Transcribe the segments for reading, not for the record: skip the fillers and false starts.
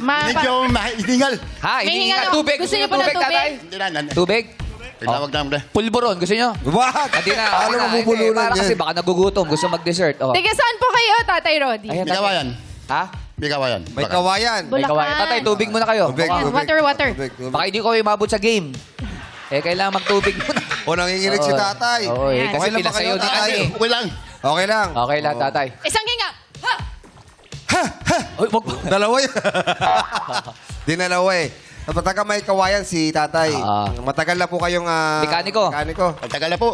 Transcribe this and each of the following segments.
Medyo mahihingal. Ha, May hinihinga hinga- tubig. Gusto Gusto niyo niyo po ng tubig, tubig? tatay? Hindi na. Tubig? Tinawag namin na. Pulburon, gusto niyo? Wag! Hindi na. Paano mabubulunan Para yan? kasi baka nagugutom, gusto mag-dessert. Oh. Taga saan po kayo, Tatay Roddy? Ayan, May kawayan. Ha? May kawayan. May Baka. kawayan. May Bulacan. kawayan. Tatay, tubig muna kayo. Tubig, Baka- tubig. Water. Tubig, tubig. Baka hindi ko kayo mabot sa game. Eh, kailangan magtubig muna. O, nanginginig si tatay. Oo, eh, kasi Okay lang ba pinasayaw kayo, ni tatay? Ani. Okay lang. Okay lang. Okay lang, tatay. Isang hinga. Ha! Uy, wag. Dalawa yun. Dinalawa eh. Matagal may kawayan si tatay. Ah. Matagal na po kayong... Mekaniko. Mekaniko. Matagal na po.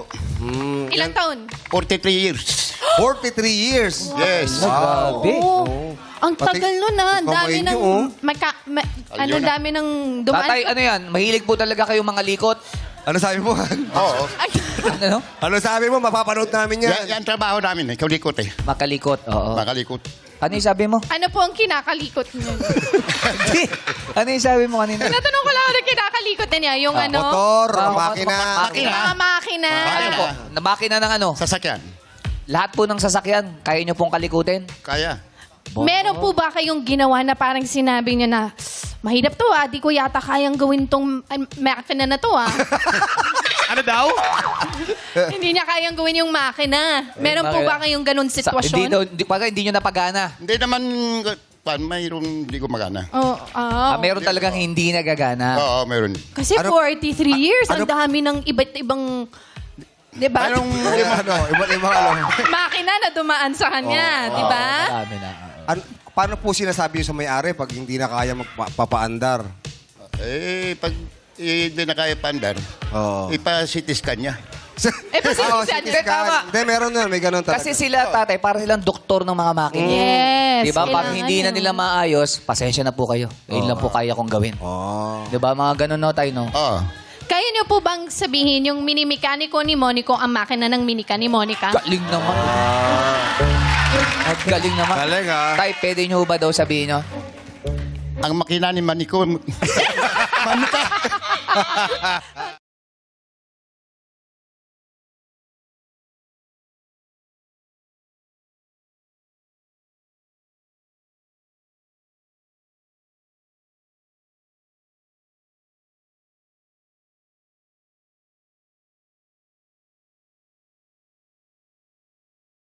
Ilang taon? 43 years. 43 years. Yes. Wow. Grabe. Oo. Ang Pati- tagal nun ah. Kamay Dami niyo, ng... oh. ano, Ayun na. dami ng dumaan. Tatay, ano yan? Mahilig po talaga kayong mga likot. Ano sabi mo? Oo. Ay, Ano? Ano sabi mo? Mapapanood namin yan. Yan trabaho namin eh. Kalikot eh. Makalikot. Oo. Makalikot. Ano yung sabi mo? ano po ang kinakalikot niyo? Hindi. Ano yung sabi mo kanina? Natanong ko lang ano kinakalikot niya. Yung ano? Motor, Ah, makina. Makina. Mga makina. Ano po? Na makina ng ano? Sasakyan. Lahat po ng sasakyan, kaya nyo pong kalikutin? Kaya. Meron po ba kayong ginawa na parang sinabi niyo na, mahirap to ah, di ko yata kayang gawin tong makina na to ah. Ano daw? Hindi niya kayang gawin yung makina. Meron po makina. ba kayong ganun sitwasyon? Hindi daw, hindi nyo napagana. Hindi naman, mayroong hindi ko magana. Oh, Meron talagang hindi nagagana. Oo, mayroon. Kasi Ano- 43 years, ang ano- dami ng iba't ibang, di ba? Anong, Iba't ibang ano. Makina na dumaan sa kanya, di ba? Marami na. Paano po sinasabi yung sa may-ari pag hindi na kaya magpapaandar? pag hindi na kaya pandar, Oo. ipa-CT scan niya. Oo, CT CT scan. scan. Tama. Hindi, meron na. May ganun talaga. Kasi sila, tatay, para silang doktor ng mga makina. Yes. Di ba? Pag kailangan hindi na yun. nila maayos, pasensya na po kayo. Yun lang po kaya kong gawin. Oh. Di ba? Mga ganun no, tayo, no? Oo. Kaya niyo po bang sabihin yung mini-mekaniko ni Monico ang makina ng minika ni Monica? Galing naman. At galing naman. Galing, ah. Tay, pwede nyo ba daw sabihin nyo? Ang makina ni Maniko, Manika.